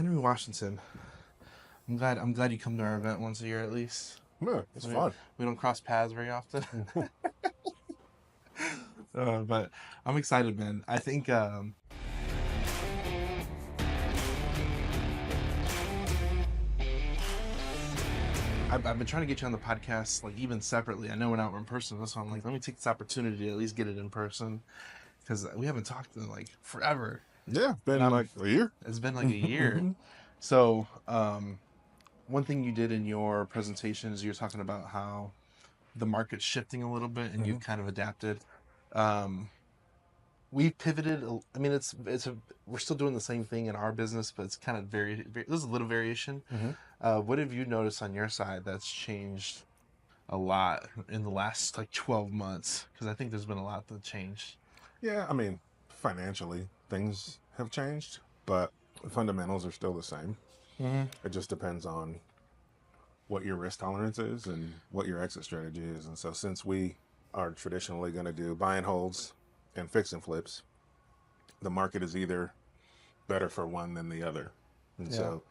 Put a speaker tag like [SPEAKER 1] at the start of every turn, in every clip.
[SPEAKER 1] Henry Washington. I'm glad you come to our event once a year at least.
[SPEAKER 2] Yeah, it's
[SPEAKER 1] We,
[SPEAKER 2] fun.
[SPEAKER 1] we don't cross paths very often. But I'm excited, man. I think I've been trying to get you on the podcast, like even separately. I know we're not in person, so I'm like, let me take this opportunity to at least get it in person because we haven't talked in like forever,
[SPEAKER 2] Yeah,
[SPEAKER 1] and
[SPEAKER 2] been like a year.
[SPEAKER 1] it's been like a year. So one thing you did in your presentation is you're talking about how the market's shifting a little bit and you've kind of adapted. Um, we've pivoted. I mean, we're still doing the same thing in our business, but it's kind of there's a little variation. What have you noticed on your side that's changed a lot in the last like 12 months? Because I think there's been a lot that changed.
[SPEAKER 2] Yeah, I mean, financially, things have changed, but the fundamentals are still the same.
[SPEAKER 1] Mm-hmm.
[SPEAKER 2] It just depends on what your risk tolerance is and what your exit strategy is. And so, since we are traditionally going to do buy and holds and fix and flips, the market is either better for one than the other. And
[SPEAKER 1] Yeah.
[SPEAKER 2] so,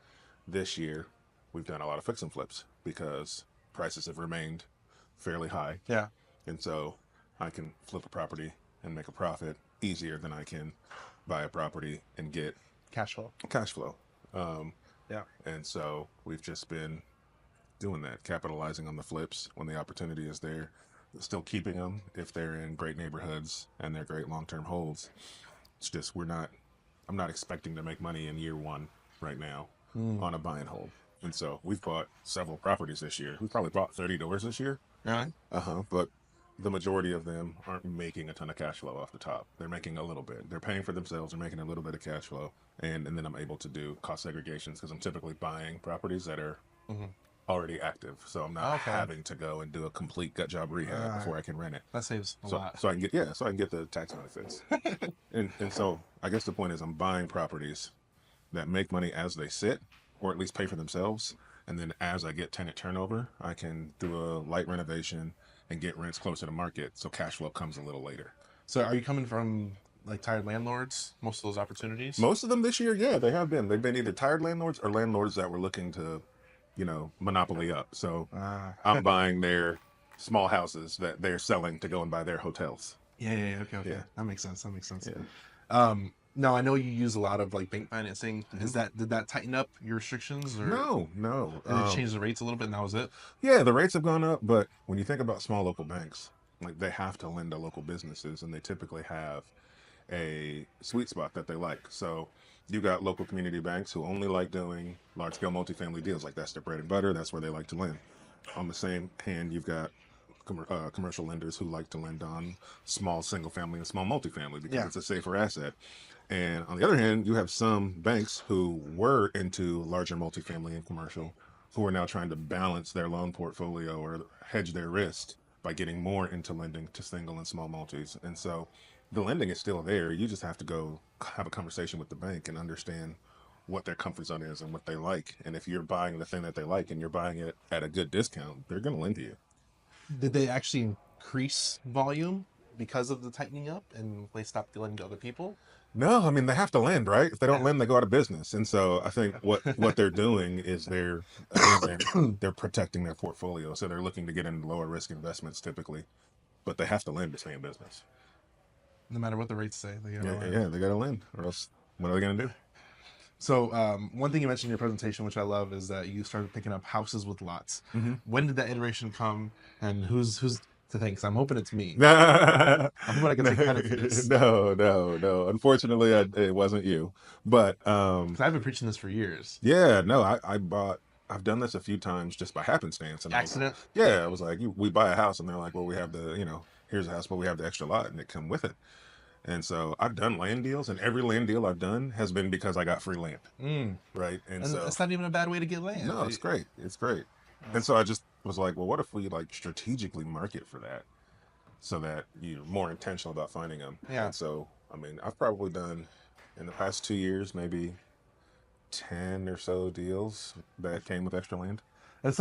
[SPEAKER 2] this year, we've done a lot of fix and flips because prices have remained fairly high.
[SPEAKER 1] Yeah.
[SPEAKER 2] And so I can flip a property and make a profit easier than I can buy a property and get
[SPEAKER 1] Cash flow.
[SPEAKER 2] cash flow.
[SPEAKER 1] Yeah.
[SPEAKER 2] And so we've just been doing that, capitalizing on the flips when the opportunity is there, still keeping them if they're in great neighborhoods and they're great long-term holds. It's just I'm not expecting to make money in year one right now on a buy and hold. And so we've bought several properties this year. We've probably bought 30 doors this year.
[SPEAKER 1] Really?
[SPEAKER 2] But the majority of them aren't making a ton of cash flow off the top. They're making a little bit. They're paying for themselves. They're making a little bit of cash flow. And then I'm able to do cost segregations because I'm typically buying properties that are already active. So I'm not
[SPEAKER 1] Okay.
[SPEAKER 2] having to go and do a complete gut job rehab before I can rent it.
[SPEAKER 1] That saves a
[SPEAKER 2] So,
[SPEAKER 1] lot.
[SPEAKER 2] so I can get the tax benefits. and so I guess the point is I'm buying properties that make money as they sit, or at least pay for themselves. And then as I get tenant turnover, I can do a light renovation and get rents closer to market. So cash flow comes a little later.
[SPEAKER 1] So are you coming from like tired landlords, most of those opportunities?
[SPEAKER 2] Most of them this year, yeah, they have been. They've been either tired landlords or landlords that were looking to, monopoly up. So I'm buying their small houses that they're selling to go and buy their hotels.
[SPEAKER 1] Yeah. Okay.
[SPEAKER 2] Yeah.
[SPEAKER 1] That makes sense.
[SPEAKER 2] Yeah.
[SPEAKER 1] Now I know you use a lot of like bank financing. Did that tighten up your restrictions or
[SPEAKER 2] No.
[SPEAKER 1] and it changed the rates a little bit and that was it?
[SPEAKER 2] Yeah, the rates have gone up, but when you think about small local banks, like they have to lend to local businesses and they typically have a sweet spot that they like. So you got local community banks who only like doing large scale multifamily deals. Like that's their bread and butter. That's where they like to lend. On the same hand, you've got commercial lenders who like to lend on small single family and small multifamily because it's a safer asset. And on the other hand, you have some banks who were into larger multifamily and commercial who are now trying to balance their loan portfolio or hedge their risk by getting more into lending to single and small multis. And so the lending is still there. You just have to go have a conversation with the bank and understand what their comfort zone is and what they like. And if you're buying the thing that they like and you're buying it at a good discount, they're going to lend to you.
[SPEAKER 1] Did they actually increase volume because of the tightening up and they stopped lending to other people?
[SPEAKER 2] No, I mean they have to lend, right? If they don't lend, they go out of business. And so I think what they're doing is they're protecting their portfolio. So they're looking to get into lower risk investments typically, but they have to lend to stay in business.
[SPEAKER 1] No matter what the rates say, they gotta lend.
[SPEAKER 2] Yeah, they got to lend, or else what are they going to do?
[SPEAKER 1] So one thing you mentioned in your presentation, which I love, is that you started picking up houses with lots. When did that iteration come, and who's to thank? 'Cause I'm hoping it's me. I'm hoping I can take credit for this.
[SPEAKER 2] No. Unfortunately, it wasn't you. But
[SPEAKER 1] 'Cause I've been preaching this for years.
[SPEAKER 2] yeah, no, I've done this a few times just by happenstance. And
[SPEAKER 1] Accident?
[SPEAKER 2] I was like, we buy a house, and they're like, well, we have here's a house, but we have the extra lot, and it come with it. And so I've done land deals, and every land deal I've done has been because I got free land, right?
[SPEAKER 1] And
[SPEAKER 2] so
[SPEAKER 1] it's not even a bad way to get land.
[SPEAKER 2] no, it's great. It's great. And so I just was like, well, what if we like strategically market for that so that you're more intentional about finding them?
[SPEAKER 1] Yeah.
[SPEAKER 2] And so, I mean, I've probably done in the past 2 years, maybe 10 or so deals that came with extra land.
[SPEAKER 1] It's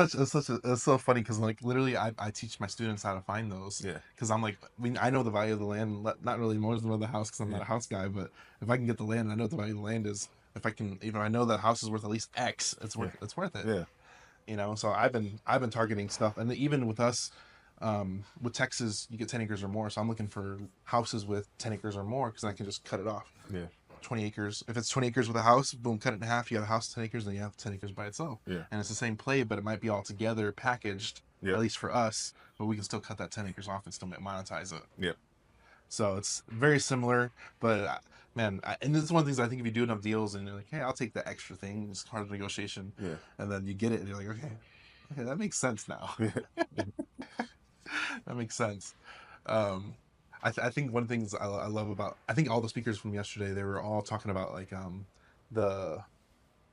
[SPEAKER 1] so funny because like literally I teach my students how to find those.
[SPEAKER 2] Yeah.
[SPEAKER 1] Because I'm like, I know the value of the land, not really more than the house because I'm not a house guy, but if I can get the land and I know what the value of the land is, if I can, I know that house is worth at least X,
[SPEAKER 2] Yeah.
[SPEAKER 1] it's worth it.
[SPEAKER 2] Yeah.
[SPEAKER 1] So I've been targeting stuff, and even with us, with Texas, you get 10 acres or more. So I'm looking for houses with 10 acres or more because I can just cut it off.
[SPEAKER 2] Yeah.
[SPEAKER 1] 20 acres. If it's 20 acres with a house, boom, cut it in half. You have a house 10 acres, then you have 10 acres by itself.
[SPEAKER 2] Yeah.
[SPEAKER 1] And it's the same play, but it might be all together packaged,
[SPEAKER 2] Yeah.
[SPEAKER 1] at least for us, but we can still cut that 10 acres off and still monetize it.
[SPEAKER 2] Yeah.
[SPEAKER 1] So it's very similar, but man, and this is one of the things I think if you do enough deals and you're like, hey, I'll take the extra thing, it's part of negotiation,
[SPEAKER 2] Yeah.
[SPEAKER 1] and then you get it and you're like, okay, that makes sense now.
[SPEAKER 2] Yeah.
[SPEAKER 1] That makes sense. Um, I think one of the things I love about I think all the speakers from yesterday they were all talking about like the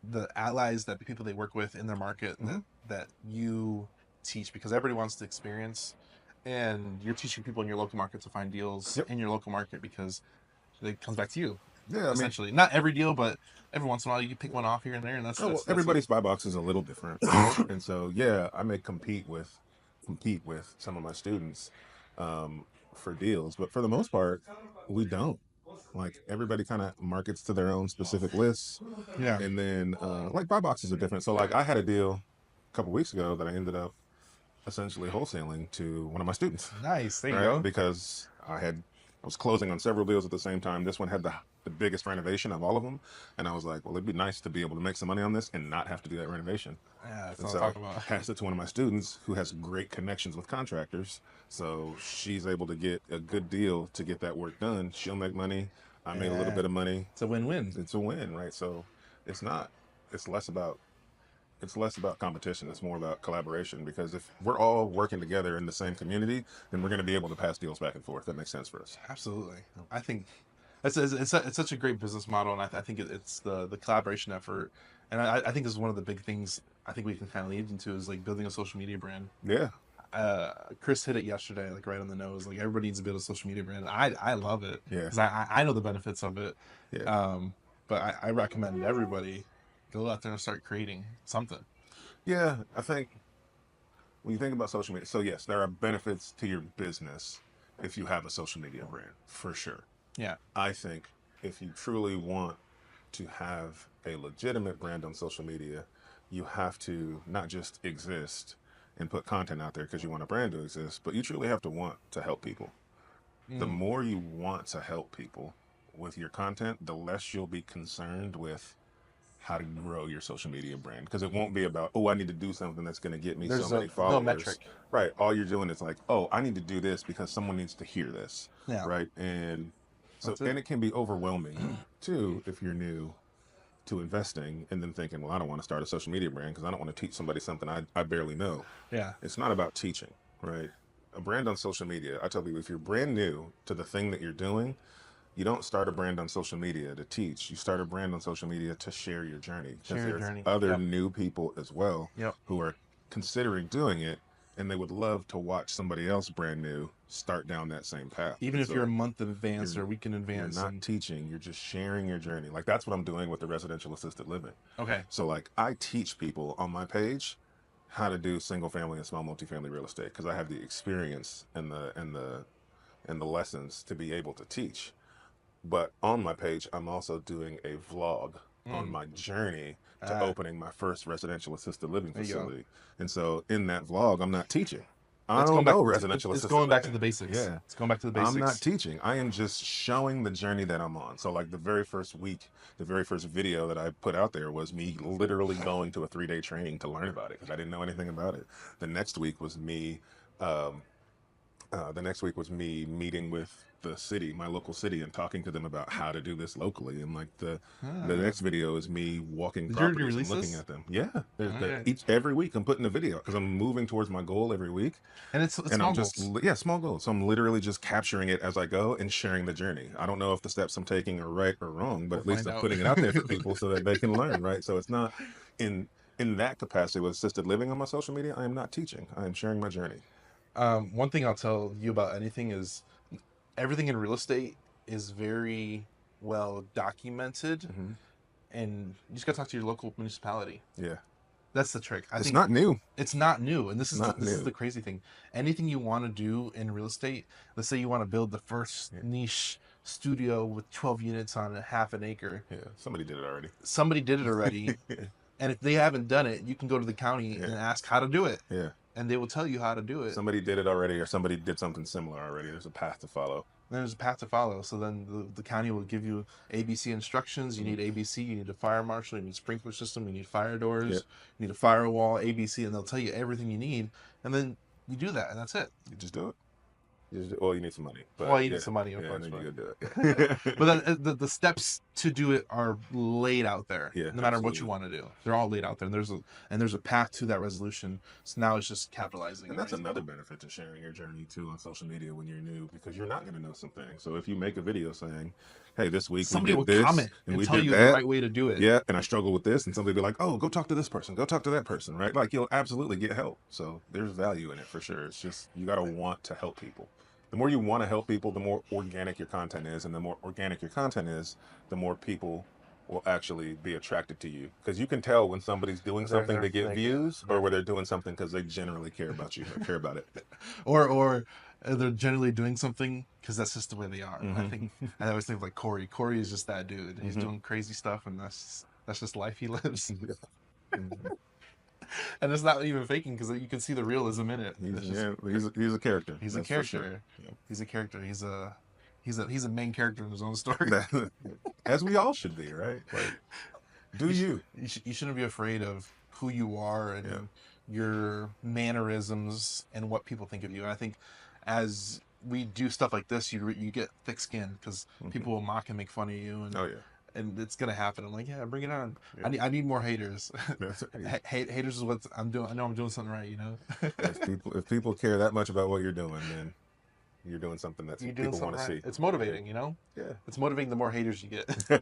[SPEAKER 1] the allies that people they work with in their market
[SPEAKER 2] Hmm.
[SPEAKER 1] that you teach because everybody wants to experience, and you're teaching people in your local market to find deals
[SPEAKER 2] Yep.
[SPEAKER 1] in your local market because it comes back to you
[SPEAKER 2] Yeah. I mean,
[SPEAKER 1] essentially. Not every deal, but every once in a while you can pick one off here and there, and
[SPEAKER 2] oh, well,
[SPEAKER 1] that's what.
[SPEAKER 2] everybody's buy box is a little different, and so yeah, I may compete with some of my students um, for deals, but for the most part, we don't. Like everybody kind of markets to their own specific lists,
[SPEAKER 1] Yeah,
[SPEAKER 2] and then like buy boxes are different. So like I had a deal a couple weeks ago that I ended up essentially wholesaling to one of my students,
[SPEAKER 1] nice. There you
[SPEAKER 2] right?
[SPEAKER 1] go.
[SPEAKER 2] Because I was closing on several deals at the same time. This one had the biggest renovation of all of them, and I was like, well, it'd be nice to be able to make some money on this and not have to do that renovation.
[SPEAKER 1] Yeah, that's
[SPEAKER 2] And
[SPEAKER 1] what I'm
[SPEAKER 2] so I
[SPEAKER 1] talking about.
[SPEAKER 2] passed it to one of my students who has great connections with contractors. So she's able to get a good deal to get that work done. She'll make money. I made a little
[SPEAKER 1] Yeah,
[SPEAKER 2] bit of money.
[SPEAKER 1] it's a win-win.
[SPEAKER 2] It's a win, right? So it's not. It's less about. It's less about competition. It's more about collaboration because if we're all working together in the same community, then we're going to be able to pass deals back and forth. That makes sense for us.
[SPEAKER 1] Absolutely. I think it's such a great business model, and I think it's the collaboration effort, and I think this is one of the big things I think we can kind of lead into is like building a social media brand.
[SPEAKER 2] Yeah.
[SPEAKER 1] Chris hit it yesterday, like right on the nose. Like everybody needs to build a social media brand. I love it
[SPEAKER 2] Yeah.
[SPEAKER 1] because I know the benefits of it.
[SPEAKER 2] Yeah.
[SPEAKER 1] Um, but I recommend everybody go out there and start creating something.
[SPEAKER 2] Yeah. I think when you think about social media, so yes, there are benefits to your business if you have a social media brand, for sure.
[SPEAKER 1] Yeah,
[SPEAKER 2] I think if you truly want to have a legitimate brand on social media, you have to not just exist and put content out there because you want a brand to exist, but you truly have to want to help people. The
[SPEAKER 1] mm.
[SPEAKER 2] more you want to help people with your content, the less you'll be concerned with how to grow your social media brand because it won't be about, oh, I need to do something that's going to get me so
[SPEAKER 1] There's
[SPEAKER 2] many
[SPEAKER 1] no
[SPEAKER 2] followers.
[SPEAKER 1] metric.
[SPEAKER 2] Right. All you're doing is like, oh, I need to do this because someone needs to hear this.
[SPEAKER 1] Yeah,
[SPEAKER 2] Right. And so,
[SPEAKER 1] that's it.
[SPEAKER 2] and it can be overwhelming too if you're new to investing and then thinking, well, I don't want to start a social media brand because I don't want to teach somebody something I barely know.
[SPEAKER 1] Yeah,
[SPEAKER 2] It's not about teaching, right? A brand on social media, I tell people, if you're brand new to the thing that you're doing, you don't start a brand on social media to teach. You start a brand on social media to share your journey because
[SPEAKER 1] share your
[SPEAKER 2] there's
[SPEAKER 1] journey.
[SPEAKER 2] other
[SPEAKER 1] Yep,
[SPEAKER 2] new people as well
[SPEAKER 1] yep.
[SPEAKER 2] who are considering doing it and they would love to watch somebody else brand new start down that same path.
[SPEAKER 1] Even
[SPEAKER 2] And
[SPEAKER 1] if you're a
[SPEAKER 2] so
[SPEAKER 1] month in advance
[SPEAKER 2] you're
[SPEAKER 1] or a week in
[SPEAKER 2] you're
[SPEAKER 1] advance,
[SPEAKER 2] not
[SPEAKER 1] and
[SPEAKER 2] teaching, you're just sharing your journey. Like that's what I'm doing with the residential assisted living.
[SPEAKER 1] okay,
[SPEAKER 2] So like I teach people on my page how to do single family and small multifamily real estate because I have the experience and the lessons to be able to teach. But on my page, I'm also doing a vlog on
[SPEAKER 1] mm.
[SPEAKER 2] my journey to
[SPEAKER 1] Ah,
[SPEAKER 2] opening my first residential assisted living
[SPEAKER 1] there you go.
[SPEAKER 2] facility. And so in that vlog, I'm not teaching. I
[SPEAKER 1] It's
[SPEAKER 2] don't
[SPEAKER 1] going back.
[SPEAKER 2] know residential
[SPEAKER 1] It's
[SPEAKER 2] assisted
[SPEAKER 1] going back to
[SPEAKER 2] living.
[SPEAKER 1] the basics.
[SPEAKER 2] Yeah.
[SPEAKER 1] It's going back to the
[SPEAKER 2] I'm not
[SPEAKER 1] basics.
[SPEAKER 2] teaching. I am just showing the journey that I'm on. So like the very first week, the very first video that I put out there was me literally going to a 3-day training to learn about it because I didn't know anything about it. The next week was me um, the next week was me meeting with the city, my local city, and talking to them about how to do this locally. And like the
[SPEAKER 1] Ah.
[SPEAKER 2] next video is me walking
[SPEAKER 1] Did you already
[SPEAKER 2] properties and
[SPEAKER 1] release
[SPEAKER 2] looking
[SPEAKER 1] this?
[SPEAKER 2] at them. Yeah,
[SPEAKER 1] Okay.
[SPEAKER 2] every week I'm putting a video because I'm moving towards my goal every week,
[SPEAKER 1] And it's
[SPEAKER 2] and I'm
[SPEAKER 1] small
[SPEAKER 2] just
[SPEAKER 1] goals.
[SPEAKER 2] yeah small goals. So I'm literally just capturing it as I go and sharing the journey. I don't know if the steps I'm taking are right or wrong, but
[SPEAKER 1] We'll
[SPEAKER 2] at least
[SPEAKER 1] find
[SPEAKER 2] I'm
[SPEAKER 1] out.
[SPEAKER 2] putting it out there for people so that they can learn. Right. So it's not in in that capacity with assisted living on my social media. I am not teaching. I am sharing my journey.
[SPEAKER 1] One thing I'll tell you about anything is everything in real estate is very well documented,
[SPEAKER 2] Hmm.
[SPEAKER 1] and you just got to talk to your local municipality.
[SPEAKER 2] Yeah.
[SPEAKER 1] That's the trick. I
[SPEAKER 2] It's
[SPEAKER 1] think
[SPEAKER 2] not new.
[SPEAKER 1] it's not new, and
[SPEAKER 2] It's not
[SPEAKER 1] this is
[SPEAKER 2] new.
[SPEAKER 1] the crazy thing. Anything you want to do in real estate, let's say you want to build the first
[SPEAKER 2] Yeah.
[SPEAKER 1] niche studio with 12 units on a half an acre.
[SPEAKER 2] Yeah, somebody did it already.
[SPEAKER 1] Somebody did it already. And if they haven't done it, you can go to the county
[SPEAKER 2] Yeah,
[SPEAKER 1] and ask how to do it.
[SPEAKER 2] yeah.
[SPEAKER 1] And they will tell you how to do it.
[SPEAKER 2] Somebody did it already, or somebody did something similar already. There's a path to follow.
[SPEAKER 1] There's a path to follow. So then the county will give you ABC instructions. You need ABC, you need a fire marshal, you need a sprinkler system, you need fire
[SPEAKER 2] Yeah,
[SPEAKER 1] doors, you need a firewall, ABC, and they'll tell you everything you need. And then you do that, and that's it.
[SPEAKER 2] you just do it. Well, you need some money,
[SPEAKER 1] Well,
[SPEAKER 2] but
[SPEAKER 1] you
[SPEAKER 2] yeah,
[SPEAKER 1] need some money, of
[SPEAKER 2] yeah, and
[SPEAKER 1] course,
[SPEAKER 2] then you
[SPEAKER 1] but
[SPEAKER 2] go do
[SPEAKER 1] but
[SPEAKER 2] it.
[SPEAKER 1] then the steps to do it are laid out there.
[SPEAKER 2] Yeah,
[SPEAKER 1] No matter what you
[SPEAKER 2] absolutely.
[SPEAKER 1] want to do, they're all laid out there. And there's a path to that resolution. So now it's just capitalizing.
[SPEAKER 2] And that's another benefit to sharing your journey too on social media when you're new, because you're not going to know some things. So if you make a video saying, "Hey, this week we
[SPEAKER 1] Somebody will
[SPEAKER 2] did this
[SPEAKER 1] comment
[SPEAKER 2] and
[SPEAKER 1] and
[SPEAKER 2] we
[SPEAKER 1] tell
[SPEAKER 2] did
[SPEAKER 1] you the
[SPEAKER 2] that,"
[SPEAKER 1] right way to do it.
[SPEAKER 2] yeah, and I struggle with this, and somebody be like, "Oh, go talk to this person, go talk to that person," right? Like you'll absolutely get help. So there's value in it for sure. It's just you got to want to help people. The more you want to help people, the more organic your content is, and the more organic your content is, the more people will actually be attracted to you, because you can tell when somebody's doing something to get views or where they're doing something because they generally care about you or care about it.
[SPEAKER 1] or they're generally doing something because that's just the way they are.
[SPEAKER 2] Mm-hmm.
[SPEAKER 1] I always think of like Corey. Corey is just that dude. He's
[SPEAKER 2] Mm-hmm.
[SPEAKER 1] doing crazy stuff, and that's just life he lives.
[SPEAKER 2] Mm-hmm.
[SPEAKER 1] And it's not even faking because you can see the realism in it.
[SPEAKER 2] He's
[SPEAKER 1] It's just
[SPEAKER 2] yeah, he's a character.
[SPEAKER 1] he's a
[SPEAKER 2] That's for sure.
[SPEAKER 1] character.
[SPEAKER 2] Yeah.
[SPEAKER 1] He's a character. He's a main character in his own story.
[SPEAKER 2] As we all should be, right? Like, do you?
[SPEAKER 1] You shouldn't be afraid of who you are
[SPEAKER 2] Yeah.
[SPEAKER 1] and your mannerisms and what people think of you. And I think as we do stuff like this, you get thick skin because
[SPEAKER 2] Mm-hmm.
[SPEAKER 1] people will mock and make fun of you,
[SPEAKER 2] Oh yeah.
[SPEAKER 1] and it's gonna happen. I'm like, yeah, bring it on.
[SPEAKER 2] Yeah.
[SPEAKER 1] I need more haters.
[SPEAKER 2] That's right.
[SPEAKER 1] Haters is what I'm doing. I know I'm doing something right. You know,
[SPEAKER 2] If people care that much about what you're doing, then you're doing something that
[SPEAKER 1] you're doing
[SPEAKER 2] people want
[SPEAKER 1] something
[SPEAKER 2] to
[SPEAKER 1] right.
[SPEAKER 2] see.
[SPEAKER 1] It's motivating. You know,
[SPEAKER 2] Yeah.
[SPEAKER 1] it's motivating the more haters you get.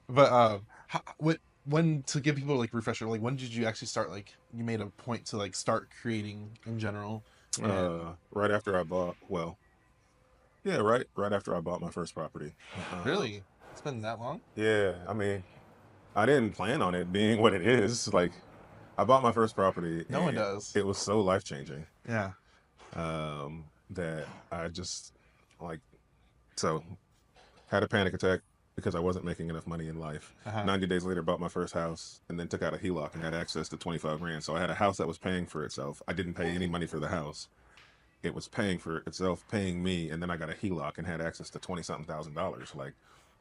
[SPEAKER 1] But what when to give people like refresher, like when did you actually start, like you made a point to like start creating in general? And
[SPEAKER 2] Right after I bought, well, yeah, right after I bought my first property.
[SPEAKER 1] really, it's been that long?
[SPEAKER 2] Yeah, I mean, I didn't plan on it being what it is. Like, I bought my first property
[SPEAKER 1] No one
[SPEAKER 2] and
[SPEAKER 1] does.
[SPEAKER 2] it was so life changing
[SPEAKER 1] Yeah.
[SPEAKER 2] that I just like so had a panic attack because I wasn't making enough money in life.
[SPEAKER 1] Uh-huh.
[SPEAKER 2] 90 days later, bought my first house and then took out a HELOC and had access to 25 grand. So I had a house that was paying for itself. I didn't pay any money for the house. It was paying for itself, paying me, and then I got a HELOC and had access to 20 something thousand dollars. Like,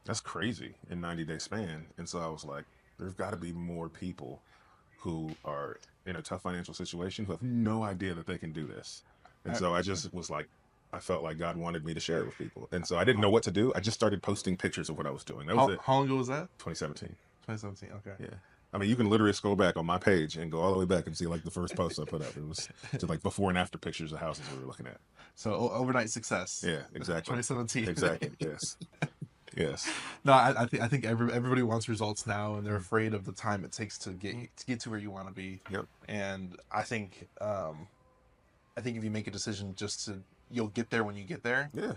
[SPEAKER 2] that's crazy in 90-day span. And so I was like, there's got to be more people who are in a tough financial situation who have no idea that they can do this. And
[SPEAKER 1] Uh,
[SPEAKER 2] so I just was like, I felt like God wanted me to share it with people. And so I didn't know what to do. I just started posting pictures of what I was doing. That was it.
[SPEAKER 1] how long ago was that?
[SPEAKER 2] 2017.
[SPEAKER 1] 2017. Okay.
[SPEAKER 2] Yeah. I mean, you can literally scroll back on my page and go all the way back and see like the first post I put up. It was just like before and after pictures of houses we were looking at.
[SPEAKER 1] So overnight success.
[SPEAKER 2] Yeah, exactly.
[SPEAKER 1] 2017.
[SPEAKER 2] Exactly. Yes. Yes.
[SPEAKER 1] No, I think everybody wants results now, and they're afraid of the time it takes to get to where you want to be.
[SPEAKER 2] Yep.
[SPEAKER 1] And I think if you make a decision just to, you'll get there when you get there.
[SPEAKER 2] Yeah.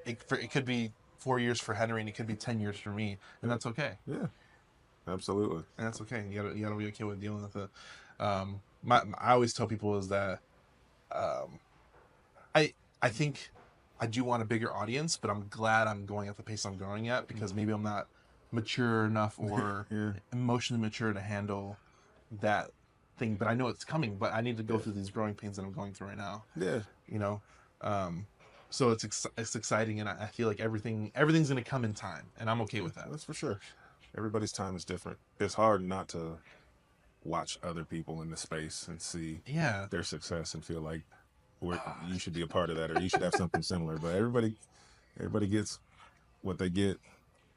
[SPEAKER 1] It could be 4 years for Henry, and it could be 10 years for me, and that's okay.
[SPEAKER 2] Yeah. Absolutely.
[SPEAKER 1] And that's okay. You gotta be okay with dealing with it. I always tell people is that um, I think I do want a bigger audience, but I'm glad I'm going at the pace I'm going at because maybe I'm not mature enough or
[SPEAKER 2] Yeah.
[SPEAKER 1] emotionally mature to handle that thing. But I know it's coming. But I need to go through these growing pains that I'm going through right now.
[SPEAKER 2] Yeah.
[SPEAKER 1] You know, so it's exciting, and I feel like everything's gonna come in time, and I'm okay with that.
[SPEAKER 2] That's for sure. Everybody's time is different. It's hard not to watch other people in the space and see
[SPEAKER 1] Yeah,
[SPEAKER 2] their success and feel like you should be a part of that or you should have something similar. But everybody gets what they get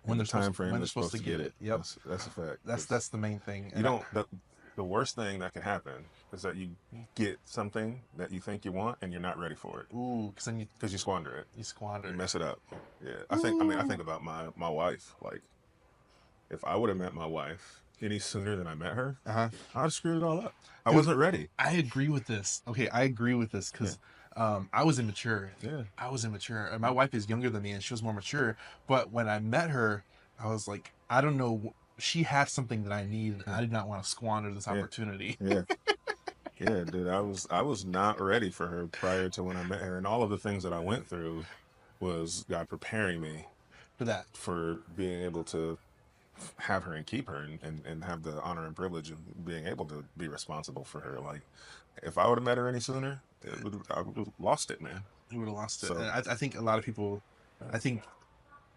[SPEAKER 2] in the time frame
[SPEAKER 1] when
[SPEAKER 2] they're
[SPEAKER 1] they're supposed to get it. Yep,
[SPEAKER 2] That's a fact.
[SPEAKER 1] that's the main thing.
[SPEAKER 2] You
[SPEAKER 1] And
[SPEAKER 2] don't. The worst thing that can happen is that you get something that you think you want and you're not ready for it
[SPEAKER 1] ooh, because then
[SPEAKER 2] because you squander it,
[SPEAKER 1] you squander.
[SPEAKER 2] you mess it up. Yeah, I think. I mean, I think about my wife. Like, if I would have met my wife any sooner than I met her,
[SPEAKER 1] Uh-huh.
[SPEAKER 2] I'd have screwed it all up. I
[SPEAKER 1] Dude,
[SPEAKER 2] wasn't ready.
[SPEAKER 1] I agree with this. Okay, I agree with this because I was immature.
[SPEAKER 2] Yeah.
[SPEAKER 1] I was immature. And my wife is younger than me, and she was more mature. But when I met her, I was like, I don't know. She has something that I need, and I did not want to squander this
[SPEAKER 2] Yeah.
[SPEAKER 1] opportunity.
[SPEAKER 2] Yeah. Yeah, dude, I was not ready for her prior to when I met her, and all of the things that I went through was God preparing me
[SPEAKER 1] for that.
[SPEAKER 2] for being able to have her and keep her, and have the honor and privilege of being able to be responsible for her. Like, if I would have met her any sooner, I would have lost it, man.
[SPEAKER 1] You would have lost it. And
[SPEAKER 2] So
[SPEAKER 1] I think a lot of people, I think,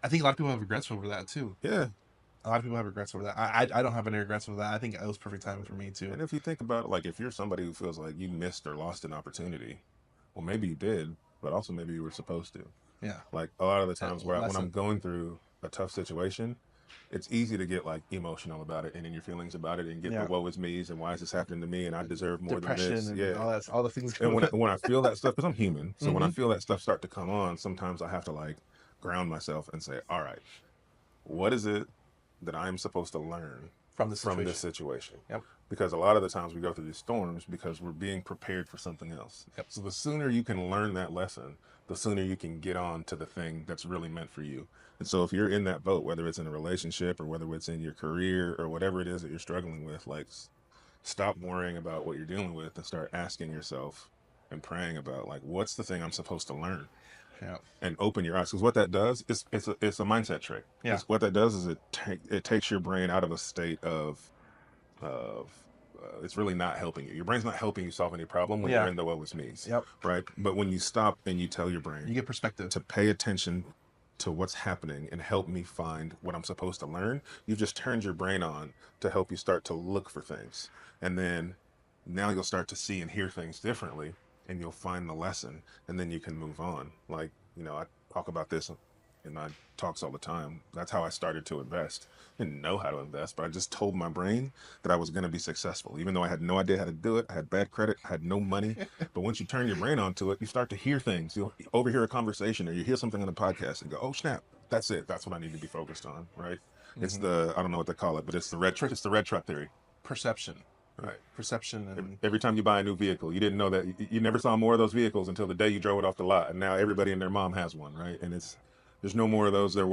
[SPEAKER 1] I think a lot of people have regrets over that too.
[SPEAKER 2] yeah,
[SPEAKER 1] A lot of people have regrets over that. I don't have any regrets over that. I think it was perfect timing for me too.
[SPEAKER 2] and if you think about it, like if you're somebody who feels like you missed or lost an opportunity, well, maybe you did, but also maybe you were supposed to.
[SPEAKER 1] Yeah.
[SPEAKER 2] Like a lot of the times when I'm
[SPEAKER 1] Lesson.
[SPEAKER 2] going through a tough situation, it's easy to get like emotional about it and in your feelings about it and get the
[SPEAKER 1] Yeah.
[SPEAKER 2] woe is me's and why is this happening to me and I deserve more than
[SPEAKER 1] Depression
[SPEAKER 2] this.
[SPEAKER 1] and
[SPEAKER 2] Yeah.
[SPEAKER 1] all that, all the things
[SPEAKER 2] And
[SPEAKER 1] going on.
[SPEAKER 2] when I feel that stuff, because I'm human, so when I
[SPEAKER 1] Mm-hmm.
[SPEAKER 2] feel that stuff start to come on, sometimes I have to like ground myself and say, all right, what is it that I'm supposed to learn
[SPEAKER 1] From the
[SPEAKER 2] from this
[SPEAKER 1] situation.
[SPEAKER 2] situation?
[SPEAKER 1] Yep.
[SPEAKER 2] Because a lot of the times we go through these storms because we're being prepared for something else.
[SPEAKER 1] Yep.
[SPEAKER 2] So the sooner you can learn that lesson, the sooner you can get on to the thing that's really meant for you. And so if you're in that boat, whether it's in a relationship or whether it's in your career or whatever it is that you're struggling with, like stop worrying about what you're dealing with and start asking yourself and praying about like what's the thing I'm supposed to learn,
[SPEAKER 1] Yeah.
[SPEAKER 2] and open your eyes, because what that does is it's a mindset trick.
[SPEAKER 1] Yeah.
[SPEAKER 2] It's what that does is it takes your brain out of a state of it's really not helping you. Your brain's not helping you solve any problem when you're
[SPEAKER 1] Yeah.
[SPEAKER 2] in the woe is me's,
[SPEAKER 1] Yep.
[SPEAKER 2] right? But when you stop and you tell your brain
[SPEAKER 1] You get perspective.
[SPEAKER 2] to pay attention to what's happening and help me find what I'm supposed to learn, you've just turned your brain on to help you start to look for things. And then now you'll start to see and hear things differently and you'll find the lesson and then you can move on. Like, I talk about this in my talks all the time. That's how I started to invest. I didn't know how to invest, but I just told my brain that I was going to be successful, even though I had no idea how to do it. I had bad credit, I had no money. But once you turn your brain onto it, you start to hear things. You'll overhear a conversation or you hear something on the podcast and go, "Oh snap, that's it. That's what I need to be focused on." Right? It's
[SPEAKER 1] Mm-hmm.
[SPEAKER 2] the I don't know what they call it, but it's the red truck theory.
[SPEAKER 1] Perception.
[SPEAKER 2] Right.
[SPEAKER 1] Perception and
[SPEAKER 2] Every time you buy a new vehicle, you didn't know that you never saw more of those vehicles until the day you drove it off the lot, and now everybody and their mom has one, right? And there's no more of those than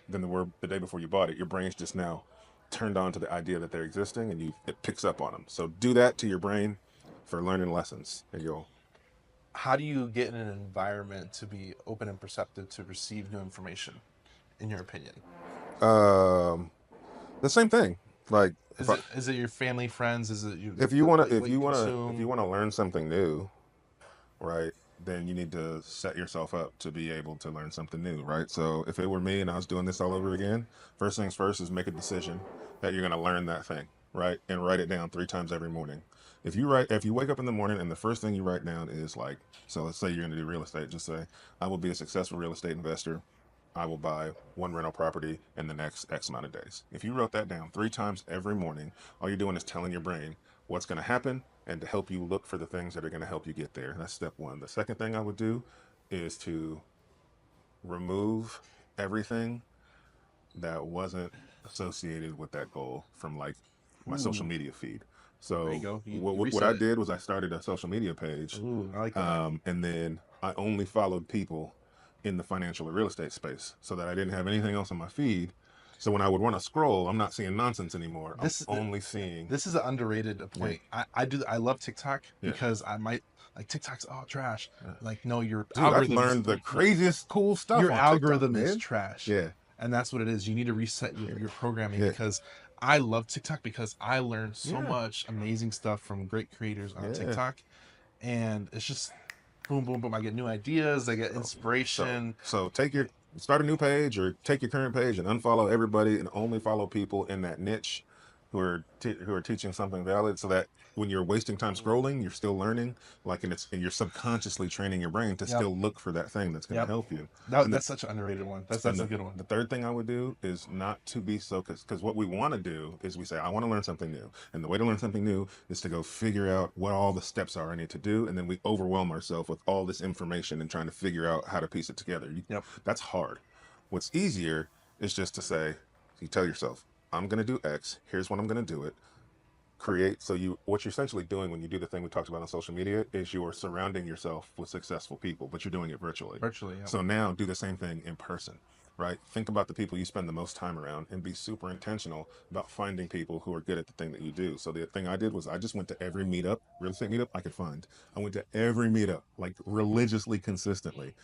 [SPEAKER 2] there were the day before you bought it. Your brain's just now turned on to the idea that they're existing, and it picks up on them. So do that to your brain for learning lessons, and you'll.
[SPEAKER 1] how do you get in an environment to be open and perceptive to receive new information, in your opinion?
[SPEAKER 2] Um, the same thing. Like
[SPEAKER 1] Is it your family, friends? Is it you,
[SPEAKER 2] if you wanna
[SPEAKER 1] what you
[SPEAKER 2] if you
[SPEAKER 1] consume?
[SPEAKER 2] wanna learn something new, right, then you need to set yourself up to be able to learn something new, right? So if it were me and I was doing this all over again, first things first is make a decision that you're going to learn that thing, right? And write it down 3 times every morning. If you wake up in the morning and the first thing you write down is like, so let's say you're going to do real estate, just say, I will be a successful real estate investor. I will buy one rental property in the next X amount of days. If you wrote that down 3 times every morning, all you're doing is telling your brain what's going to happen and to help you look for the things that are going to help you get there. That's step one. The second thing I would do is to remove everything that wasn't associated with that goal from like my social
[SPEAKER 1] Ooh,
[SPEAKER 2] media feed.
[SPEAKER 1] there you
[SPEAKER 2] So
[SPEAKER 1] go. You
[SPEAKER 2] what I
[SPEAKER 1] reset it.
[SPEAKER 2] did was I started a social media page,
[SPEAKER 1] Ooh, I like that.
[SPEAKER 2] and then I only followed people in the financial or real estate space so that I didn't have anything else on my feed. So when I would want to scroll, I'm not seeing nonsense anymore. I'm
[SPEAKER 1] This
[SPEAKER 2] only seeing,
[SPEAKER 1] this is an underrated
[SPEAKER 2] yeah,
[SPEAKER 1] point. I love TikTok
[SPEAKER 2] yeah,
[SPEAKER 1] because I might like TikTok's all trash.
[SPEAKER 2] yeah.
[SPEAKER 1] Like no, your
[SPEAKER 2] Dude, I've
[SPEAKER 1] algorithms,
[SPEAKER 2] learned the craziest cool stuff
[SPEAKER 1] your
[SPEAKER 2] on TikTok,
[SPEAKER 1] algorithm is
[SPEAKER 2] man.
[SPEAKER 1] trash,
[SPEAKER 2] Yeah,
[SPEAKER 1] and that's what it is. You need to reset
[SPEAKER 2] yeah,
[SPEAKER 1] your programming
[SPEAKER 2] yeah,
[SPEAKER 1] because I love TikTok because I learned so
[SPEAKER 2] yeah,
[SPEAKER 1] much amazing stuff from great creators on
[SPEAKER 2] yeah.
[SPEAKER 1] TikTok, and it's just boom, boom, boom. I get new ideas. I get
[SPEAKER 2] So, so,
[SPEAKER 1] inspiration.
[SPEAKER 2] so start a new page or take your current page and unfollow everybody and only follow people in that niche who are teaching something valid, so that when you're wasting time scrolling, you're still learning. Like, and you're subconsciously training your brain to
[SPEAKER 1] Yep,
[SPEAKER 2] still look for that thing that's going to
[SPEAKER 1] yep.
[SPEAKER 2] help you.
[SPEAKER 1] That,
[SPEAKER 2] And the
[SPEAKER 1] that's such an underrated one.
[SPEAKER 2] and
[SPEAKER 1] That's a
[SPEAKER 2] the,
[SPEAKER 1] good one.
[SPEAKER 2] the third thing I would do is not to be so, because what we want to do is we say, I want to learn something new. And the way to learn something new is to go figure out what all the steps are I need to do. And then we overwhelm ourselves with all this information and trying to figure out how to piece it together.
[SPEAKER 1] Yep.
[SPEAKER 2] That's hard. What's easier is just to say, you tell yourself, I'm going to do X. Here's when I'm going to do it. Create. So what you're essentially doing when you do the thing we talked about on social media is you're surrounding yourself with successful people, but you're doing it virtually.
[SPEAKER 1] Virtually, yep.
[SPEAKER 2] So now do the same thing in person. right? Think about the people you spend the most time around and be super intentional about finding people who are good at the thing that you do. So the thing I did was I just went to every meetup, real estate meetup I could find. I went to every meetup, like religiously, consistently.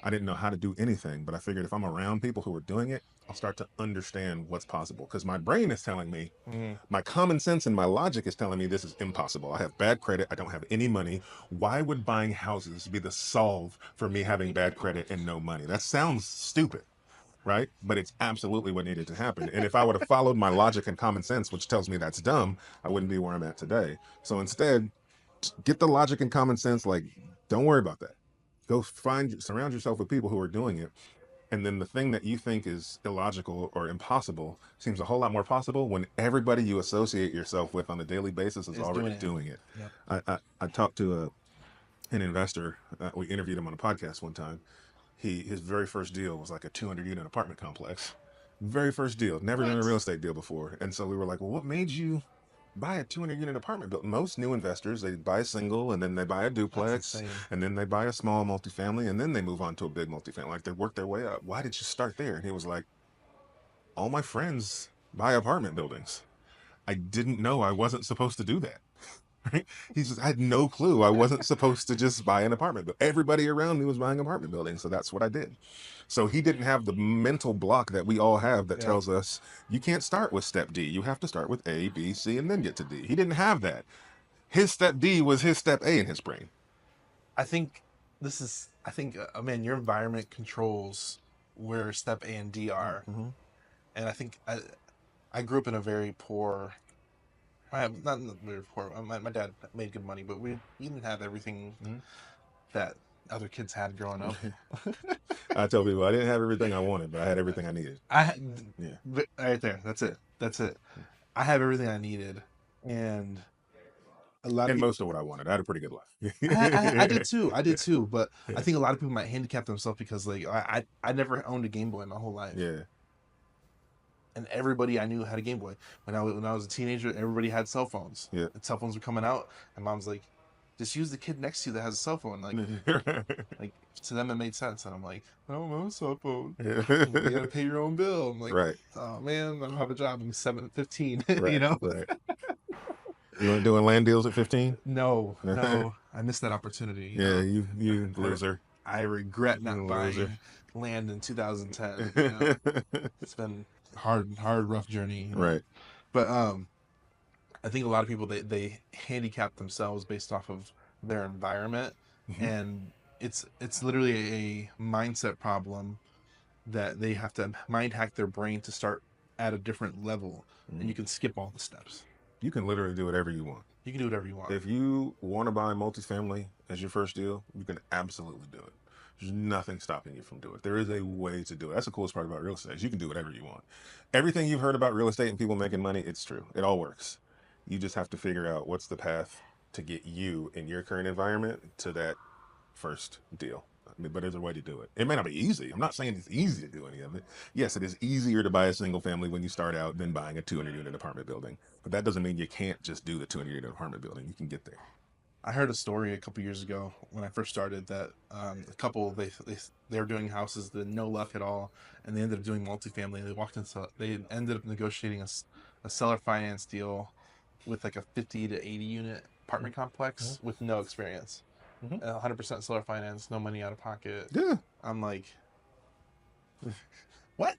[SPEAKER 2] I didn't know how to do anything, but I figured if I'm around people who are doing it, I'll start to understand what's possible. Because my brain is telling me,
[SPEAKER 1] Mm.
[SPEAKER 2] my common sense and my logic is telling me this is impossible. I have bad credit. I don't have any money. Why would buying houses be the solve for me having bad credit and no money? That sounds stupid, right? But it's absolutely what needed to happen. And if I would have followed my logic and common sense, which tells me that's dumb, I wouldn't be where I'm at today. So instead, get the logic and common sense. Like, don't worry about that. Go surround yourself with people who are doing it. And then the thing that you think is illogical or impossible seems a whole lot more possible when everybody you associate yourself with on a daily basis is
[SPEAKER 1] Is
[SPEAKER 2] already
[SPEAKER 1] doing it.
[SPEAKER 2] doing it.
[SPEAKER 1] Yep.
[SPEAKER 2] I talked to an investor. We interviewed him on a podcast one time. His very first deal was like a 200 unit apartment complex. Very first deal, never done a real
[SPEAKER 1] What?
[SPEAKER 2] estate deal before. And so we were like, well, what made you buy a 200 unit apartment building? Most new investors, they buy a single and then they buy a
[SPEAKER 1] That's
[SPEAKER 2] duplex
[SPEAKER 1] insane.
[SPEAKER 2] and then they buy a small multifamily and then they move on to a big multifamily. Like they work their way up. Why did you start there? And he was like, all my friends buy apartment buildings. I didn't know I wasn't supposed to do that. Right? He says, I had no clue I wasn't supposed to just buy an apartment, but everybody around me was buying apartment buildings. So that's what I did. So he didn't have the mental block that we all have that
[SPEAKER 1] Yeah.
[SPEAKER 2] tells us you can't start with step D. You have to start with A, B, C, and then get to D. He didn't have that. His step D was his step A in his brain.
[SPEAKER 1] I think I think, man, your environment controls where step A and D are.
[SPEAKER 2] Mm-hmm.
[SPEAKER 1] And I grew up in a very poor, not very poor, my dad made good money, but we didn't have everything that other kids had growing up.
[SPEAKER 2] Mm-hmm. I tell people I didn't have everything I wanted, but I had everything I needed.
[SPEAKER 1] I had,
[SPEAKER 2] Yeah.
[SPEAKER 1] right there, that's it. That's it. I have everything I needed. And a lot of
[SPEAKER 2] And
[SPEAKER 1] people,
[SPEAKER 2] most of what I wanted. I had a pretty good
[SPEAKER 1] I did
[SPEAKER 2] life.
[SPEAKER 1] too. I did too. But I
[SPEAKER 2] Yeah.
[SPEAKER 1] think a lot of people might handicap themselves because like I never owned a Game Boy my whole life.
[SPEAKER 2] Yeah.
[SPEAKER 1] And everybody I knew had a Game Boy. When I was a teenager, everybody had cell phones.
[SPEAKER 2] Yeah.
[SPEAKER 1] And cell phones were coming out, and mom's like, "Just use the kid next to you that has a cell phone." Like to them it made sense, and I'm like, "I don't have a cell phone. You
[SPEAKER 2] Yeah.
[SPEAKER 1] gotta pay your own bill." I'm like,
[SPEAKER 2] Right.
[SPEAKER 1] "Oh man, I don't have a job. I'm 15, you
[SPEAKER 2] Right.
[SPEAKER 1] know."
[SPEAKER 2] Right. You weren't doing land deals at 15?
[SPEAKER 1] No,
[SPEAKER 2] Yeah,
[SPEAKER 1] no, I missed that opportunity.
[SPEAKER 2] you
[SPEAKER 1] I
[SPEAKER 2] loser.
[SPEAKER 1] I regret
[SPEAKER 2] You
[SPEAKER 1] not
[SPEAKER 2] loser.
[SPEAKER 1] buying land in 2010. You know, it's been hard, rough journey. You know,
[SPEAKER 2] Right.
[SPEAKER 1] but I think a lot of people they handicap themselves based off of their environment,
[SPEAKER 2] Mhm.
[SPEAKER 1] and it's literally a mindset problem that they have to mind hack their brain to start at a different level, and you
[SPEAKER 2] Mhm.
[SPEAKER 1] can skip all the steps.
[SPEAKER 2] You can literally do whatever you want.
[SPEAKER 1] You can do whatever you want.
[SPEAKER 2] If you want to buy multifamily as your first deal, you can absolutely do it. There's nothing stopping you from doing it. There is a way to do it. That's the coolest part about real estate. Is you can do whatever you want. Everything you've heard about real estate and people making money, it's true. It all works. You just have to figure out what's the path to get you in your current environment to that first deal. I mean, but there's a way to do it. It may not be easy. I'm not saying it's easy to do any of it. Yes, it is easier to buy a single family when you start out than buying a 200 unit apartment building. But that doesn't mean you can't just do the 200 unit apartment building. You can get there.
[SPEAKER 1] I heard a story a couple years ago when I first started that a couple they were doing houses that no luck at all, and they ended up doing multifamily. They ended up negotiating a seller finance deal with like a 50 to 80 unit apartment
[SPEAKER 2] Mhm.
[SPEAKER 1] complex with no experience,
[SPEAKER 2] Mhm.
[SPEAKER 1] 100% seller finance, no money out of pocket.
[SPEAKER 2] Yeah,
[SPEAKER 1] I'm like, what?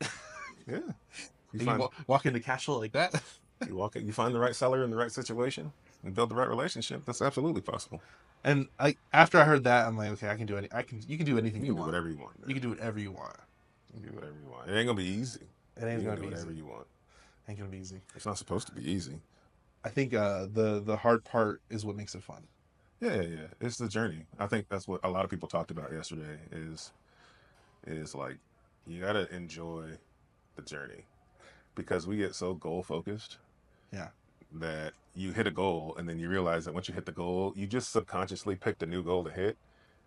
[SPEAKER 2] yeah. You
[SPEAKER 1] And you
[SPEAKER 2] find
[SPEAKER 1] walk into cash flow like that?
[SPEAKER 2] you find the right seller in the right situation and build the right relationship. That's absolutely possible.
[SPEAKER 1] And after I heard that, I'm like, okay, you can do anything
[SPEAKER 2] You
[SPEAKER 1] you
[SPEAKER 2] can do
[SPEAKER 1] want.
[SPEAKER 2] whatever you want, man.
[SPEAKER 1] You can do whatever you want.
[SPEAKER 2] You can do whatever you want. It ain't gonna be easy.
[SPEAKER 1] It
[SPEAKER 2] You
[SPEAKER 1] ain't
[SPEAKER 2] can
[SPEAKER 1] gonna
[SPEAKER 2] do
[SPEAKER 1] be
[SPEAKER 2] whatever
[SPEAKER 1] easy.
[SPEAKER 2] you want.
[SPEAKER 1] Ain't gonna be easy.
[SPEAKER 2] It's not supposed to be easy.
[SPEAKER 1] I think the hard part is what makes it fun.
[SPEAKER 2] Yeah, yeah, yeah. It's the journey. I think that's what a lot of people talked about yesterday. Is like you gotta enjoy the journey because we get so goal focused
[SPEAKER 1] Yeah.
[SPEAKER 2] that you hit a goal and then you realize that once you hit the goal, you just subconsciously picked a new goal to hit,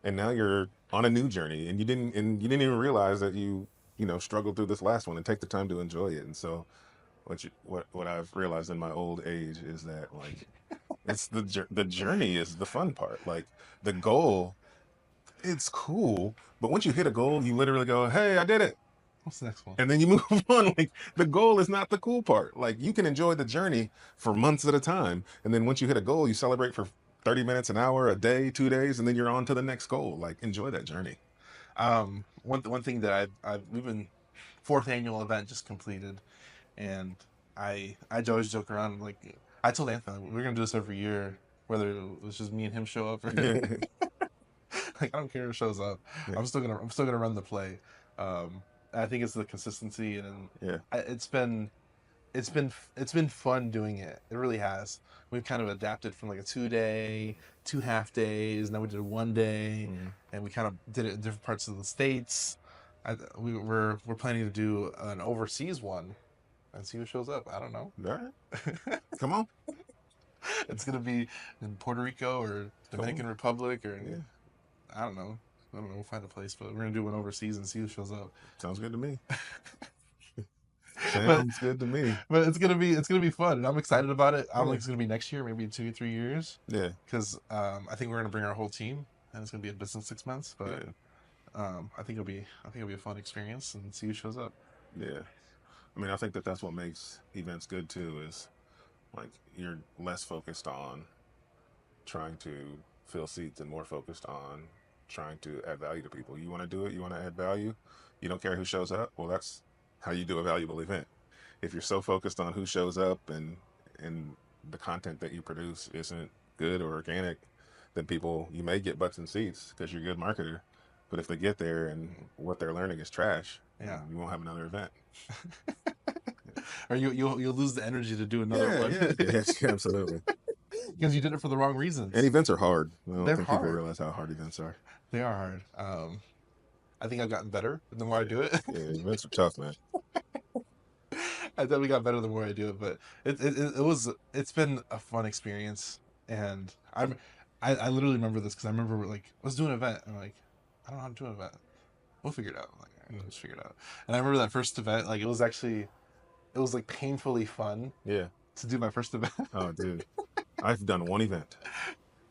[SPEAKER 2] and now you're on a new journey, and you didn't even realize that you know struggled through this last one and take the time to enjoy it. And so what I've realized in my old age is that like it's the journey is the fun part. Like the goal, it's cool, but once you hit a goal, you literally go, "Hey, I did it."
[SPEAKER 1] What's the next one?
[SPEAKER 2] and then you move on. Like the goal is not the cool part. Like you can enjoy the journey for months at a time, and then once you hit a goal, you celebrate for 30 minutes, an hour, a day, 2 days, and then you're on to the next goal. Like enjoy that journey.
[SPEAKER 1] One thing that we've been fourth annual event just completed, and I always joke around like I told Anthony we're gonna do this every year, whether it was just me and him show up or
[SPEAKER 2] Yeah,
[SPEAKER 1] like I don't care who shows up.
[SPEAKER 2] yeah,
[SPEAKER 1] I'm still gonna run the play. I think it's the consistency and
[SPEAKER 2] yeah.
[SPEAKER 1] it's been fun doing it. It really has. We've kind of adapted from like a 2 day, 2 half days, and then we did 1 day,
[SPEAKER 2] Mm.
[SPEAKER 1] and we kind of did it in different parts of the states. We're planning to do an overseas one and see who shows up. I don't know.
[SPEAKER 2] All right, come on,
[SPEAKER 1] It's gonna be in Puerto Rico or
[SPEAKER 2] come on.
[SPEAKER 1] Dominican Republic or
[SPEAKER 2] Yeah,
[SPEAKER 1] I don't know. I don't know. We'll find a place, but we're gonna do one overseas and see who shows up.
[SPEAKER 2] sounds good to me.
[SPEAKER 1] but
[SPEAKER 2] Sounds good to me.
[SPEAKER 1] but it's gonna be fun, and I'm excited about it. I don't
[SPEAKER 2] Yeah,
[SPEAKER 1] think it's gonna be next year, maybe in 2 or 3 years,
[SPEAKER 2] yeah,
[SPEAKER 1] because I think we're gonna bring our whole team, and it's gonna be a business 6 months. But
[SPEAKER 2] yeah,
[SPEAKER 1] I think it'll be a fun experience and see who shows up.
[SPEAKER 2] yeah. I mean, I think that that's what makes events good too. Is like you're less focused on trying to fill seats and more focused on trying to add value to people. You want to do it, you want to add value, you don't care who shows up. Well, that's how you do a valuable event. If you're so focused on who shows up and the content that you produce isn't good or organic, then people you may get butts and seats because you're a good marketer. But if they get there and what they're learning is trash,
[SPEAKER 1] Yeah,
[SPEAKER 2] you won't have another event.
[SPEAKER 1] or you'll lose the energy to do another
[SPEAKER 2] Yeah,
[SPEAKER 1] one
[SPEAKER 2] yeah, yes, absolutely.
[SPEAKER 1] because you did it for the wrong
[SPEAKER 2] And
[SPEAKER 1] reasons.
[SPEAKER 2] events are hard. I don't
[SPEAKER 1] They're
[SPEAKER 2] think people
[SPEAKER 1] hard.
[SPEAKER 2] realize how hard events are.
[SPEAKER 1] They are hard. I think I've gotten better the more I do it.
[SPEAKER 2] Yeah, events are tough, man.
[SPEAKER 1] I definitely got better the more I do it, but it's been a fun experience, and I literally remember this because I remember like let's do an event, and I'm like I don't know how to do an event. We'll figure it out. I'm like all right,
[SPEAKER 2] Mm.
[SPEAKER 1] let's figure it out. And I remember that first event, like it was like painfully fun
[SPEAKER 2] Yeah.
[SPEAKER 1] to do my first event.
[SPEAKER 2] Oh, dude. I've done one event.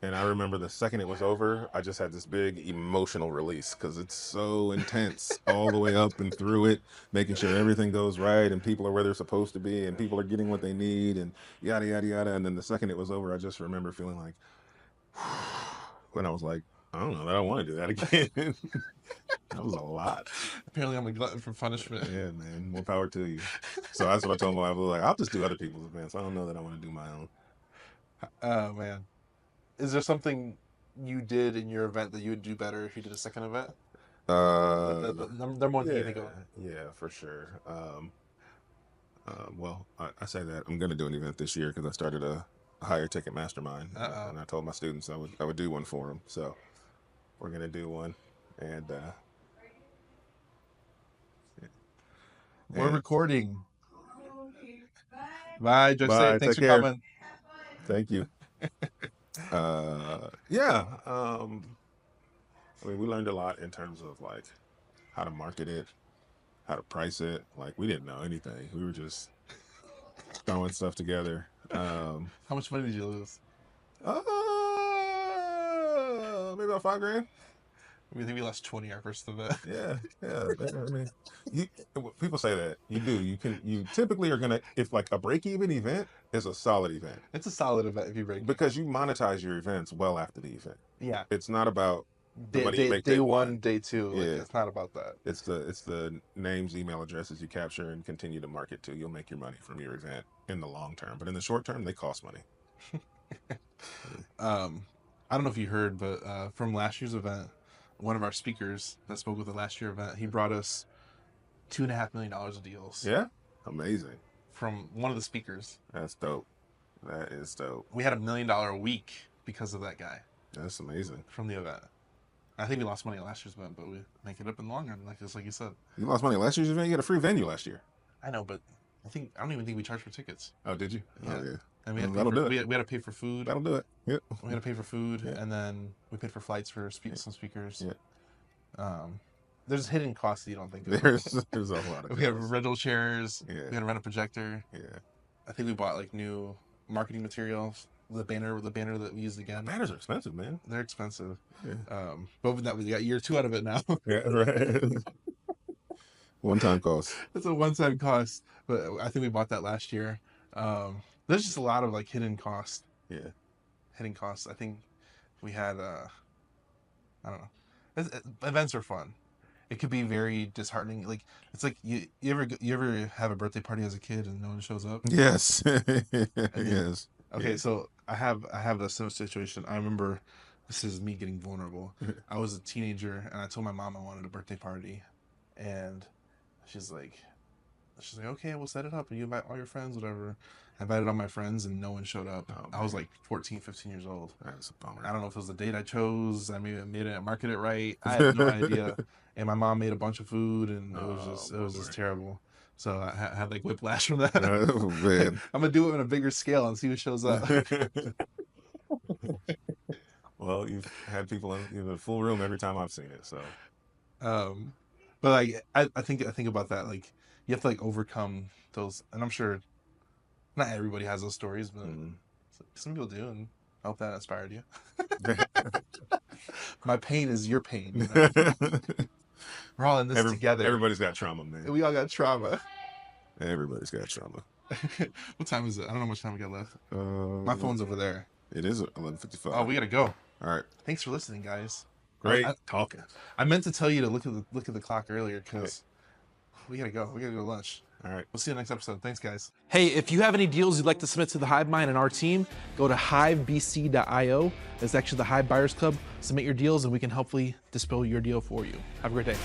[SPEAKER 2] And I remember the second it was over, I just had this big emotional release because it's so intense all the way up and through it, making sure everything goes right and people are where they're supposed to be and people are getting what they need and yada, yada, yada. And then the second it was over, I just remember feeling like, when I was like, I don't know that I want to do that again. That was a lot.
[SPEAKER 1] Apparently, I'm a glutton for punishment.
[SPEAKER 2] Yeah, man. More power to you. So that's what I told my wife. I was like, I'll just do other people's events. I don't know that I want to do my own.
[SPEAKER 1] Oh man, is there something you did in your event that you would do better if you did a second event? The number one thing you
[SPEAKER 2] Yeah,
[SPEAKER 1] think of?
[SPEAKER 2] yeah, for sure. Well, I say that I'm going to do an event this year because I started a higher ticket mastermind,
[SPEAKER 1] Uh
[SPEAKER 2] and I told my students I would do one for them. So we're going to do one, and
[SPEAKER 1] We're
[SPEAKER 2] and
[SPEAKER 1] recording. Bye, Joyce.
[SPEAKER 2] bye.
[SPEAKER 1] Thanks
[SPEAKER 2] Take
[SPEAKER 1] for
[SPEAKER 2] care.
[SPEAKER 1] coming.
[SPEAKER 2] Thank you. Yeah. I mean, we learned a lot in terms of like how to market it, how to price it. Like we didn't know anything. We were just throwing stuff together.
[SPEAKER 1] How much money did you lose?
[SPEAKER 2] Maybe about 5 grand.
[SPEAKER 1] I think we lost 20 our first event.
[SPEAKER 2] Yeah, yeah. I mean, you, people say that you do. You typically are gonna if like a break even event is a solid event
[SPEAKER 1] It's a solid event if you break it.
[SPEAKER 2] because you monetize your events well after the event.
[SPEAKER 1] Yeah.
[SPEAKER 2] It's not about the
[SPEAKER 1] Day,
[SPEAKER 2] money you
[SPEAKER 1] day,
[SPEAKER 2] make
[SPEAKER 1] day
[SPEAKER 2] day one.
[SPEAKER 1] one, day two. Like,
[SPEAKER 2] Yeah,
[SPEAKER 1] it's not about that.
[SPEAKER 2] it's the names, email addresses you capture and continue to market to. You'll make your money from your event in the long term, but in the short term, they cost money.
[SPEAKER 1] Um, I don't know if you heard, but from last year's event, one of our speakers that spoke with the last year event, he brought us $2.5 million of deals
[SPEAKER 2] Yeah, amazing.
[SPEAKER 1] from one of the speakers.
[SPEAKER 2] That's dope. That is dope.
[SPEAKER 1] We had $1 million a week because of that guy
[SPEAKER 2] That's amazing.
[SPEAKER 1] from the event. I think we lost money last year's event, but we make it up in the long run, like you said.
[SPEAKER 2] You lost money last year's event. You had a free venue last year.
[SPEAKER 1] I know, but I don't even think we charged for tickets.
[SPEAKER 2] Oh, did you?
[SPEAKER 1] Yeah.
[SPEAKER 2] Oh, yeah.
[SPEAKER 1] And
[SPEAKER 2] Well, that'll do it.
[SPEAKER 1] we had to pay for food.
[SPEAKER 2] That'll do it. Yep.
[SPEAKER 1] We had to pay for food,
[SPEAKER 2] Yeah.
[SPEAKER 1] and then we paid for flights for some speakers.
[SPEAKER 2] Yeah.
[SPEAKER 1] There's hidden costs that you don't think of.
[SPEAKER 2] There's a lot of.
[SPEAKER 1] We had rental chairs.
[SPEAKER 2] Yeah.
[SPEAKER 1] We had to rent a projector.
[SPEAKER 2] Yeah.
[SPEAKER 1] I think we bought like new marketing materials. The banner that we used again.
[SPEAKER 2] Banners are expensive, man.
[SPEAKER 1] They're expensive.
[SPEAKER 2] Yeah.
[SPEAKER 1] But with that, we got year 2 out of it now.
[SPEAKER 2] Yeah. Right. One-time cost.
[SPEAKER 1] It's a one-time cost, but I think we bought that last year. There's just a lot of like hidden costs.
[SPEAKER 2] Yeah.
[SPEAKER 1] Hidden costs. I think we had I don't know. Events are fun. It could be very disheartening. Like it's like you ever have a birthday party as a kid and no one shows up,
[SPEAKER 2] Yes.
[SPEAKER 1] and then
[SPEAKER 2] Yes.
[SPEAKER 1] okay,
[SPEAKER 2] Yeah.
[SPEAKER 1] so I have a similar situation. I remember this is me getting vulnerable. I was a teenager and I told my mom I wanted a birthday party, and she's like, okay, we'll set it up and you invite all your friends, whatever. I invited all my friends and no one showed up.
[SPEAKER 2] Oh
[SPEAKER 1] I was
[SPEAKER 2] man,
[SPEAKER 1] like 14, 15 years old.
[SPEAKER 2] that's a bummer.
[SPEAKER 1] I don't know if it was the date I chose. I made it market it right. I have no idea. And my mom made a bunch of food and
[SPEAKER 2] Oh,
[SPEAKER 1] it was just
[SPEAKER 2] bummer.
[SPEAKER 1] terrible. So I had like whiplash from that.
[SPEAKER 2] Oh
[SPEAKER 1] Like,
[SPEAKER 2] man.
[SPEAKER 1] I'm gonna do it on a bigger scale and see who shows up.
[SPEAKER 2] Well, you've had people in a full room every time I've seen it, so.
[SPEAKER 1] um, but like I think about that. Like you have to like overcome those, and I'm sure not everybody has those stories, but
[SPEAKER 2] Mhm.
[SPEAKER 1] some people do, and I hope that inspired you. My pain is your pain. You know? We're all in this together.
[SPEAKER 2] Everybody's got trauma, man.
[SPEAKER 1] We all got trauma.
[SPEAKER 2] Everybody's got trauma.
[SPEAKER 1] What time is it? I don't know how much time we got left. My
[SPEAKER 2] Uh,
[SPEAKER 1] phone's over there.
[SPEAKER 2] it is 11:55.
[SPEAKER 1] Oh, we gotta go.
[SPEAKER 2] All right.
[SPEAKER 1] Thanks for listening, guys.
[SPEAKER 2] Great
[SPEAKER 1] I,
[SPEAKER 2] talking.
[SPEAKER 1] I meant to tell you to look at the clock earlier because we gotta go. We gotta go to lunch.
[SPEAKER 2] All right.
[SPEAKER 1] We'll see you next episode. Thanks, guys. Hey, if you have any deals you'd like to submit to the Hive Mind and our team, go to hivebc.io. That's actually the Hive Buyers Club. Submit your deals and we can hopefully dispel your deal for you. Have a great day.